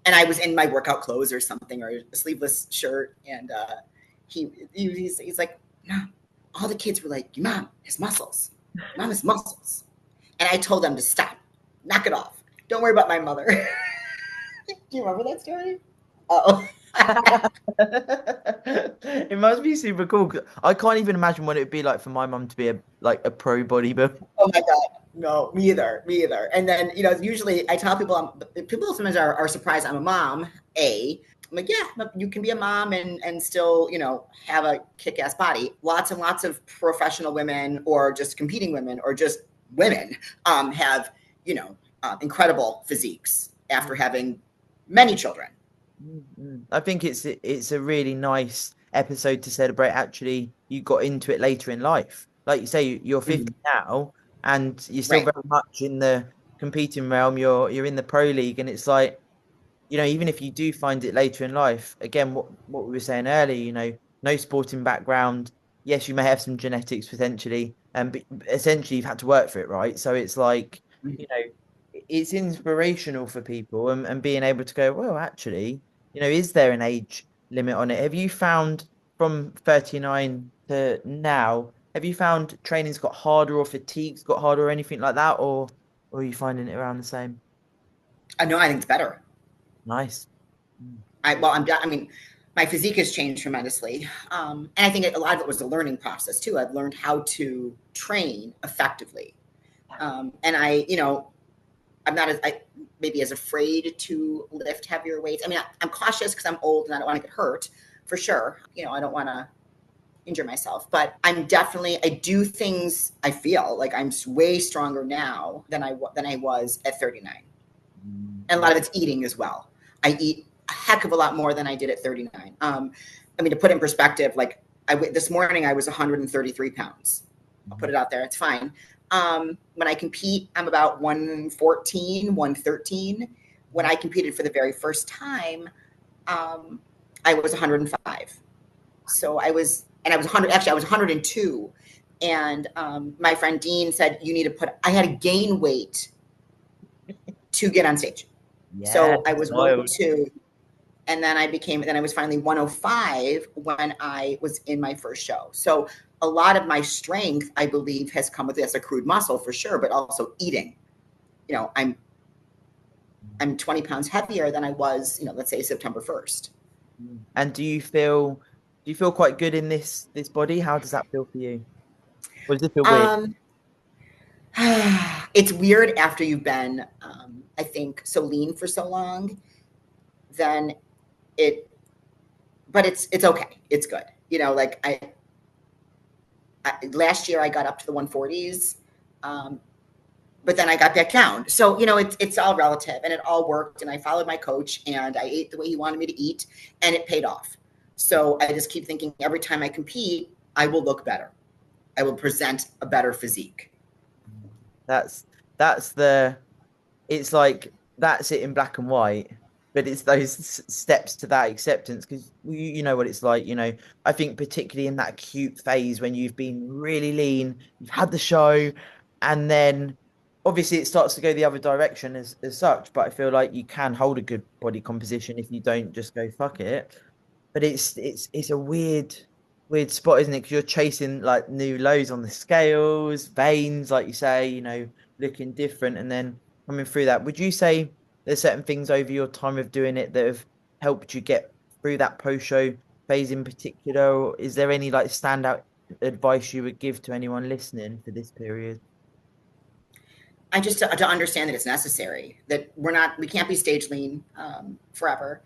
and I was in my workout clothes or something, or a sleeveless shirt, and he's like, Mom, all the kids were like, your mom has muscles. Your mom has muscles. And I told them to stop, knock it off. Don't worry about my mother. Do you remember that story? Oh. It must be super cool. 'Cause I can't even imagine what it'd be like for my mum to be a pro bodybuilder. Oh my God. No, me either. Me either. And then, usually I tell people, people sometimes are surprised I'm a mom. I'm like, yeah, you can be a mom and still, have a kick ass body. Lots and lots of professional women or just competing women or just women have, incredible physiques after having many children. I think it's a really nice episode to celebrate actually you got into it later in life. Like you say, you're 50 Mhm. now and you're still Right. very much in the competing realm. You're in the pro league, and it's like, even if you do find it later in life, again, what we were saying earlier, no sporting background. Yes, you may have some genetics potentially, but essentially you've had to work for it, right? So it's like, Mhm. it's inspirational for people, and being able to go, well, actually, is there an age limit on it? Have you found from 39 to now, have you found training's got harder or fatigue's got harder or anything like that, or are you finding it around the same? I know. I think it's better. Nice. Mm. I mean, my physique has changed tremendously, and I think a lot of it was a learning process too. I've learned how to train effectively, and I'm not as maybe as afraid to lift heavier weights. I mean, I'm cautious because I'm old and I don't want to get hurt, for sure. I don't want to injure myself, but I do things. I feel like I'm way stronger now than I was at 39, and a Yeah. lot of it's eating as well. I eat a heck of a lot more than I did at 39. I mean, to put it in perspective, like this morning I was 133 pounds. I'll put it out there. It's fine. When I compete, I'm about 114, 113. When I competed for the very first time, I was 105. So I was 100, actually, I was 102. And my friend Dean said, I had to gain weight to get on stage. Yeah, So I was wild. 102, and then I was finally 105 when I was in my first show. So a lot of my strength, I believe, has come with this accrued muscle for sure, but also eating. You know, I'm 20 pounds heavier than I was, let's say September 1st. And do you feel quite good in this body? How does that feel for you? Or does it feel weird? Um, it's weird after you've been, I think, so lean for so long. Then it, but it's okay. It's good. Like last year I got up to the 140s, but then I got back down. So it's all relative, and it all worked. And I followed my coach, and I ate the way he wanted me to eat, and it paid off. So I just keep thinking every time I compete, I will look better. I will present a better physique. That's that's the it's like that's it in black and white, but it's those steps to that acceptance, because you know what it's like. I think particularly in that acute phase when you've been really lean, you've had the show, and then obviously it starts to go the other direction as such. But I feel like you can hold a good body composition if you don't just go fuck it. But it's a weird spot, isn't it? Because you're chasing like new lows on the scales, veins, like you say, looking different, and then coming through that. Would you say there's certain things over your time of doing it that have helped you get through that post-show phase in particular? Or is there any like standout advice you would give to anyone listening for this period? I just to understand that it's necessary, that we can't be stage lean forever.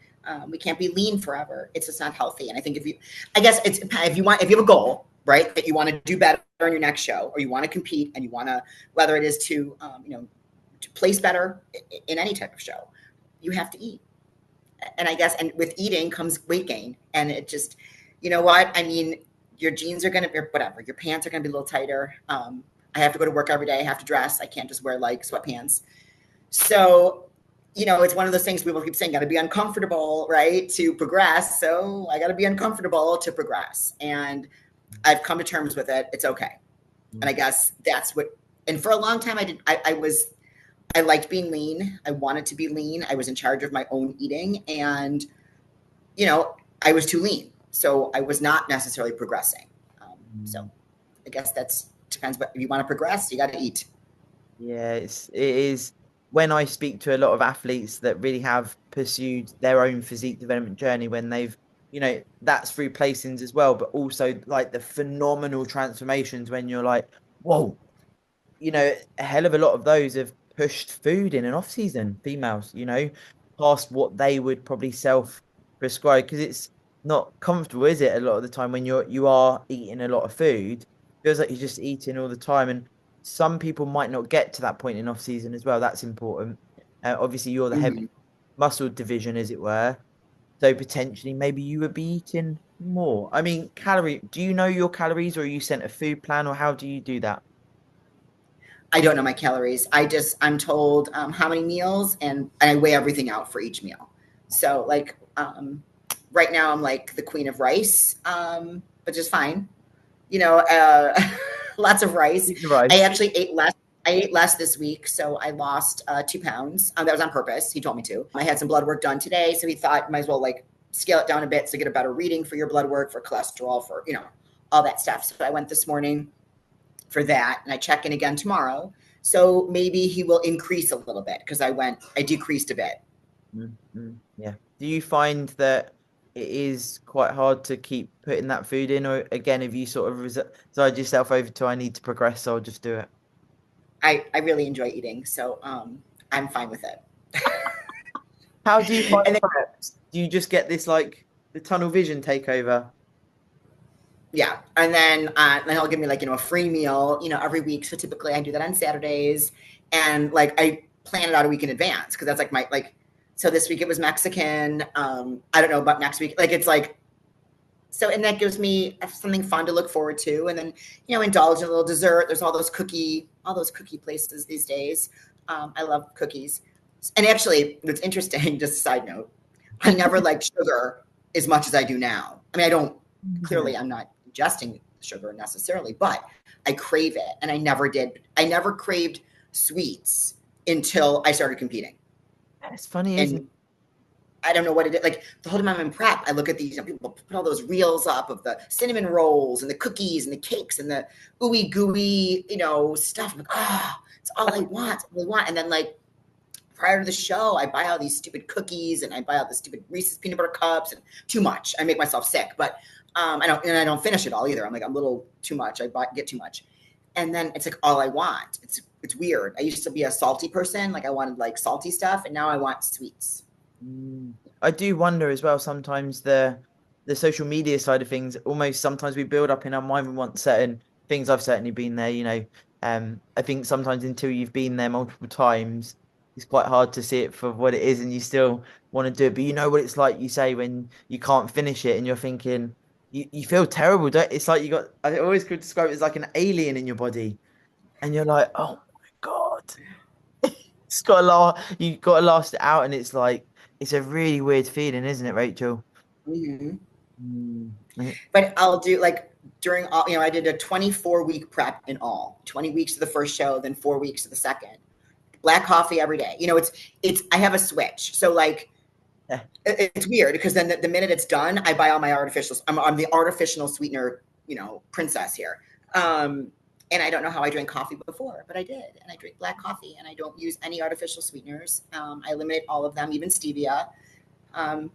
We can't be lean forever. It's just not healthy. And I think I guess it's if you have a goal, right, that you want to do better in your next show, or you want to compete, and you want to, whether it is to to place better in any type of show, you have to eat. And I guess, and with eating comes weight gain, and it just, you know what I mean. Your jeans are gonna be whatever. Your pants are gonna be a little tighter. I have to go to work every day. I have to dress. I can't just wear like sweatpants. So, it's one of those things people keep saying, got to be uncomfortable, right, to progress. So I got to be uncomfortable to progress. And I've come to terms with it. It's okay. And I guess that's what, and for a long time I liked being lean. I wanted to be lean. I was in charge of my own eating, and, I was too lean. So I was not necessarily progressing. So I guess that's depends. But if you want to progress, you got to eat. Yeah, it is when I speak to a lot of athletes that really have pursued their own physique development journey, when they've, that's through placings as well, but also like the phenomenal transformations when you're like, whoa, a hell of a lot of those have pushed food in an off season, females, past what they would probably self prescribe, because it's not comfortable, is it? A lot of the time when you are eating a lot of food, feels like you're just eating all the time. And some people might not get to that point in off season as well. That's important. Obviously, you're the heavy Mm-hmm. muscle division, as it were. So potentially, maybe you would be eating more? I mean, do you know your calories, or are you sent a food plan, or how do you do that? I don't know my calories. I'm told how many meals, and I weigh everything out for each meal. So like right now I'm like the queen of rice, but just fine. You know, lots of rice. Eat the I rice. actually ate less. I ate less this week, so I lost 2 pounds. That was on purpose. He told me to. I had some blood work done today, so he thought might as well like scale it down a bit to get a better reading for your blood work, for cholesterol, for all that stuff. So I went this morning for that, and I check in again tomorrow. So maybe he will increase a little bit because I decreased a bit. Yeah. Do you find that it is quite hard to keep putting that food in, or again, if you sort of resigned yourself over to I need to progress, so I'll just do it? I really enjoy eating, so I'm fine with it. How do you find And then, preps? Do you just get this like the tunnel vision takeover? yeah, and then he'll give me like a free meal every week. So typically I do that on Saturdays, and like I plan it out a week in advance because that's like my like. So this week it was Mexican. I don't know about next week. Like it's like so, and that gives me something fun to look forward to, and then indulge in a little dessert. There's all those cookie places these days. I love cookies, and actually, what's interesting, just a side note, I never liked sugar as much as I do now. I mean, I don't. Clearly, I'm not ingesting sugar necessarily, but I crave it, and I never did. I never craved sweets until I started competing, It's funny, isn't it? and I don't know what it is. Like the whole time I'm in prep, I look at these people put all those reels up of the cinnamon rolls and the cookies and the cakes and the ooey gooey, stuff. I'm like, it's all I want. It's all I want. And then like prior to the show, I buy all these stupid cookies and I buy all the stupid Reese's peanut butter cups and too much. I make myself sick, but I don't finish it all either. I'm like, I'm a little too much. Get too much. And then it's like all I want. It's weird. I used to be a salty person. Like I wanted like salty stuff, and now I want sweets. I do wonder as well sometimes the social media side of things, almost sometimes we build up in our mind we want certain things. I've certainly been there. I think sometimes until you've been there multiple times, it's quite hard to see it for what it is, and you still want to do it. But you know what it's like, you say, when you can't finish it and you're thinking you feel terrible. It's like I always could describe it as like an alien in your body, and you're like, oh my God. You got to last it out, and it's like it's a really weird feeling, isn't it, Rachel? Mm-hmm. Mm. But I'll do like during all, I did a 24-week prep in all, 20 weeks of the first show, then 4 weeks of the second. Black coffee every day. I have a switch. So like, Yeah. it's weird because then the minute it's done, I buy all my artificials. I'm the artificial sweetener, princess here. And I don't know how I drank coffee before, but I did. And I drink black coffee and I don't use any artificial sweeteners. I eliminate all of them, even stevia. And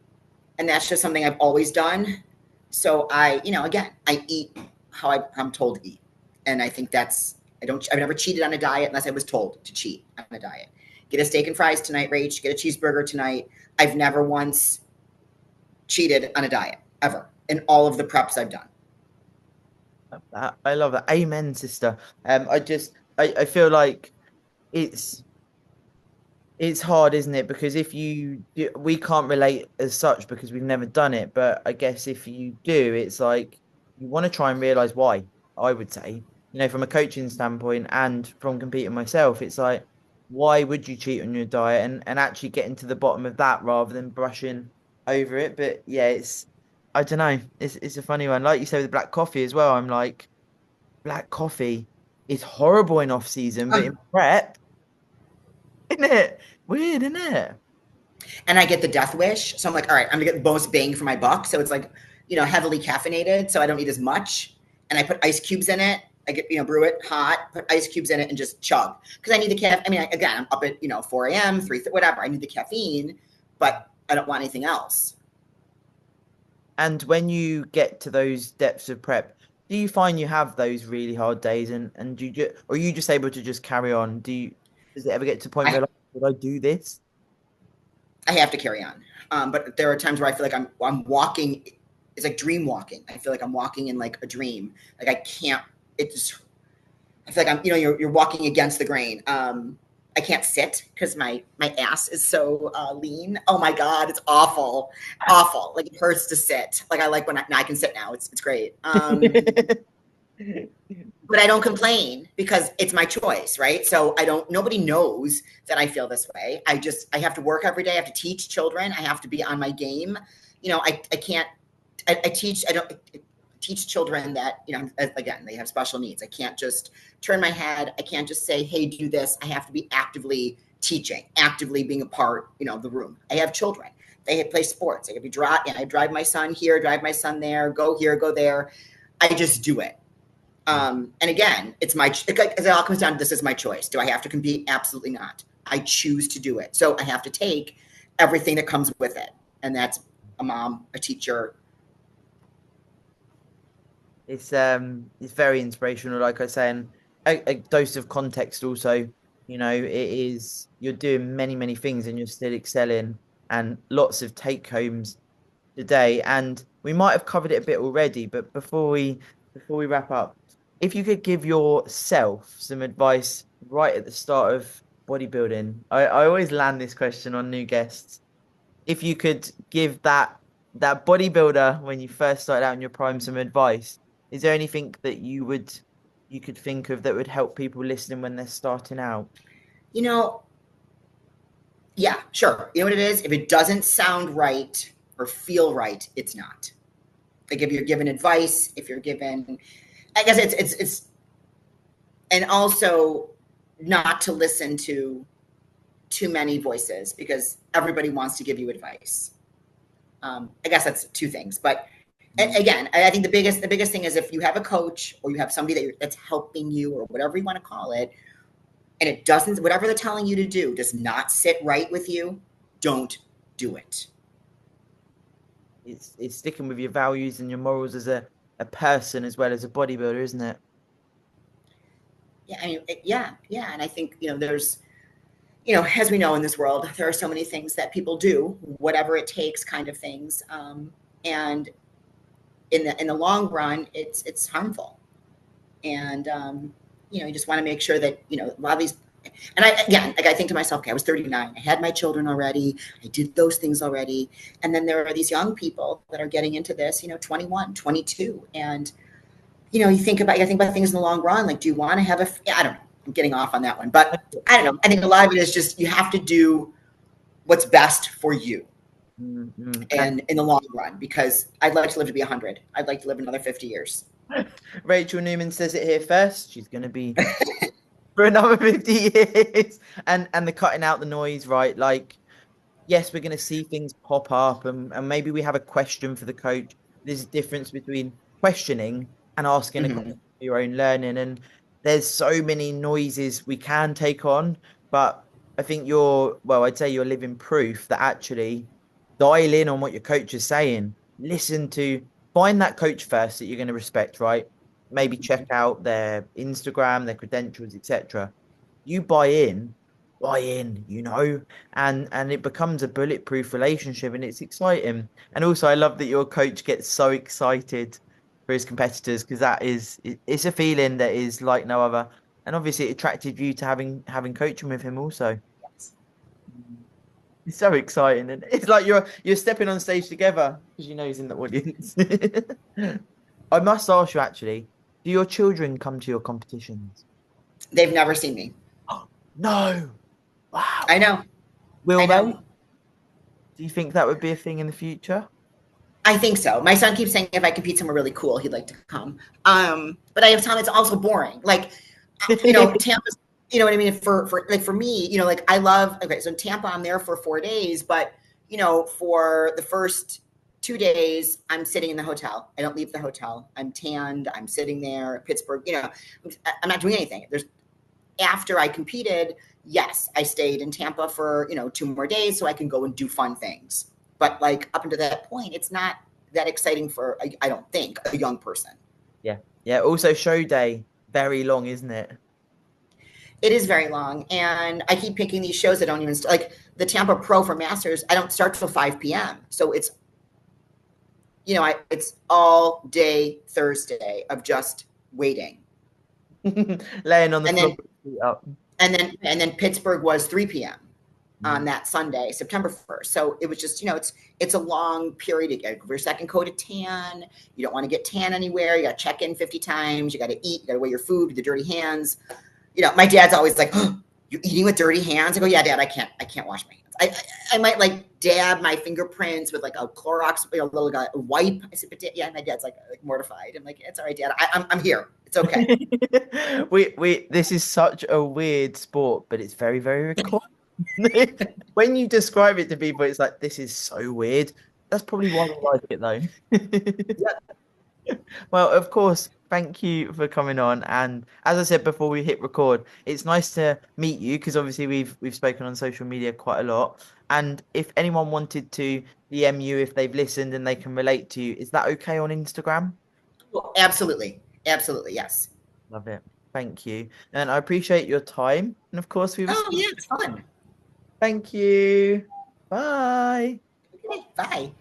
that's just something I've always done. So again, I eat how I'm told to eat. And I think I've never cheated on a diet unless I was told to cheat on a diet. Get a steak and fries tonight, Rach. Get a cheeseburger tonight. I've never once cheated on a diet, ever, in all of the preps I've done. I love that. Amen, sister. I feel like it's it's hard, isn't it? Because we can't relate as such because we've never done it. But I guess if you do, it's like you want to try and realize why. I would say, from a coaching standpoint and from competing myself, it's like, why would you cheat on your diet, and actually getting to the bottom of that rather than brushing over it. But yeah, I don't know. It's a funny one. Like you say with black coffee as well. I'm like, black coffee is horrible in off season, but in prep, isn't it? Weird, isn't it? And I get the death wish. So I'm like, all right, I'm gonna get the most bang for my buck. So it's like, heavily caffeinated. So I don't need as much. And I put ice cubes in it. I get, brew it hot, put ice cubes in it and just chug. Because I need the caffeine. I mean, again, I'm up at, 4 a.m., 3, whatever. I need the caffeine, but I don't want anything else. And when you get to those depths of prep, do you find you have those really hard days, and or are you just able to just carry on? Does it ever get to a point where I, like, would I do this? I have to carry on. But there are times where I feel like I'm walking. It's like dream walking. I feel like I'm walking in like a dream. Like I can't. I feel like I'm. You're walking against the grain. I can't sit because my ass is so lean. Oh my God, it's awful, awful. Like it hurts to sit. Like I like when I can sit now. It's great. But I don't complain because it's my choice, right? So nobody knows that I feel this way. I have to work every day. I have to teach children. I have to be on my game. I can't, I teach children that, again, they have special needs. I can't just turn my head. I can't just say, hey, do this. I have to be actively teaching, actively being a part, of the room. I have children. They play sports. I drive my son here, drive my son there, go here, go there. I just do it. And again, it all comes down to this is my choice. Do I have to compete? Absolutely not. I choose to do it. So I have to take everything that comes with it. And that's a mom, a teacher. It's very inspirational, like I say, and a dose of context also. It is you're doing many, many things and you're still excelling, and lots of take homes today. And we might have covered it a bit already, but before we wrap up, if you could give yourself some advice right at the start of bodybuilding, I always land this question on new guests. If you could give that bodybuilder when you first started out in your prime some advice, is there anything that you could think of that would help people listening when they're starting out? Yeah, sure. You know what it is? If it doesn't sound right or feel right, it's not. Like if you're given advice, if you're given, I guess it's, and also not to listen to too many voices because everybody wants to give you advice. I guess that's two things, but again, I think the biggest thing is if you have a coach or you have somebody that's helping you or whatever you want to call it, and it doesn't, whatever they're telling you to do does not sit right with you, don't do it. It's sticking with your values and your morals as a person as well as a bodybuilder, isn't it? Yeah, I mean, yeah. And I think, there's, as we know in this world, there are so many things that people do, whatever it takes kind of things. And in the long run, it's harmful. And, you just want to make sure that, a lot of these, and I think to myself, okay, I was 39. I had my children already. I did those things already. And then there are these young people that are getting into this, 21, 22. And, you think about things in the long run. Like, do you want to have I don't know. I'm getting off on that one, but I don't know. I think a lot of it is just, you have to do what's best for you. Mm-hmm. And in the long run, because I'd like to live to be 100. I'd like to live another 50 years. Rachel Newman says it here first. She's going to be for another 50 years. And the cutting out the noise, right? Like, yes, we're going to see things pop up and maybe we have a question for the coach. There's a difference between questioning and asking a question for your own learning. And there's so many noises we can take on. But I think I'd say you're living proof that actually dial in on what your coach is saying. Find that coach first that you're going to respect, right? Maybe check out their Instagram, their credentials, etc. You buy in, and it becomes a bulletproof relationship, and it's exciting. And also, I love that your coach gets so excited for his competitors because it's a feeling that is like no other. And obviously, it attracted you to having coaching with him also. It's so exciting, and it's like you're stepping on stage together because you know he's in the audience. I must ask you actually, do your children come to your competitions? They've never seen me. No. Wow. I know. Will I they? know. Do you think that would be a thing in the future? I think so. My son keeps saying if I compete somewhere really cool, he'd like to come. But I have time. It's also boring. Like, Tampa's, you know what I mean? For me, like I love, okay, so in Tampa, I'm there for 4 days, but, for the first 2 days, I'm sitting in the hotel. I don't leave the hotel. I'm tanned. I'm sitting there. Pittsburgh, I'm not doing anything. After I competed, yes, I stayed in Tampa for, 2 more days so I can go and do fun things. But like up until that point, it's not that exciting for, I don't think, a young person. Yeah. Yeah. Also, show day, very long, isn't it? It is very long. And I keep picking these shows that don't even start. Like the Tampa Pro for Masters, I don't start till 5 p.m. So it's, it's all day Thursday of just waiting. Laying on the floor. And then Pittsburgh was 3 p.m. on that Sunday, September 1st. So it was just, it's a long period. You got to go for your second coat of tan. You don't want to get tan anywhere. You got to check in 50 times. You got to eat. You got to wear your food with the dirty hands. My dad's always like, oh, you're eating with dirty hands? I go, yeah, Dad, I can't wash my hands. I might like dab my fingerprints with like a Clorox, little guy, a wipe. I said, but Dad, yeah, my dad's like mortified. I'm like, it's all right, Dad. I'm here. It's okay. This is such a weird sport, but it's very, very cool. When you describe it to people, it's like, this is so weird. That's probably why we like it, though. Yeah. Well, of course, thank you for coming on. And as I said before we hit record, it's nice to meet you because obviously we've spoken on social media quite a lot. And if anyone wanted to DM you if they've listened and they can relate to you, is that okay on Instagram? Well, absolutely. Absolutely. Yes. Love it. Thank you. And I appreciate your time. And of course, Oh, yeah, it's fun. Thank you. Bye. Okay, bye.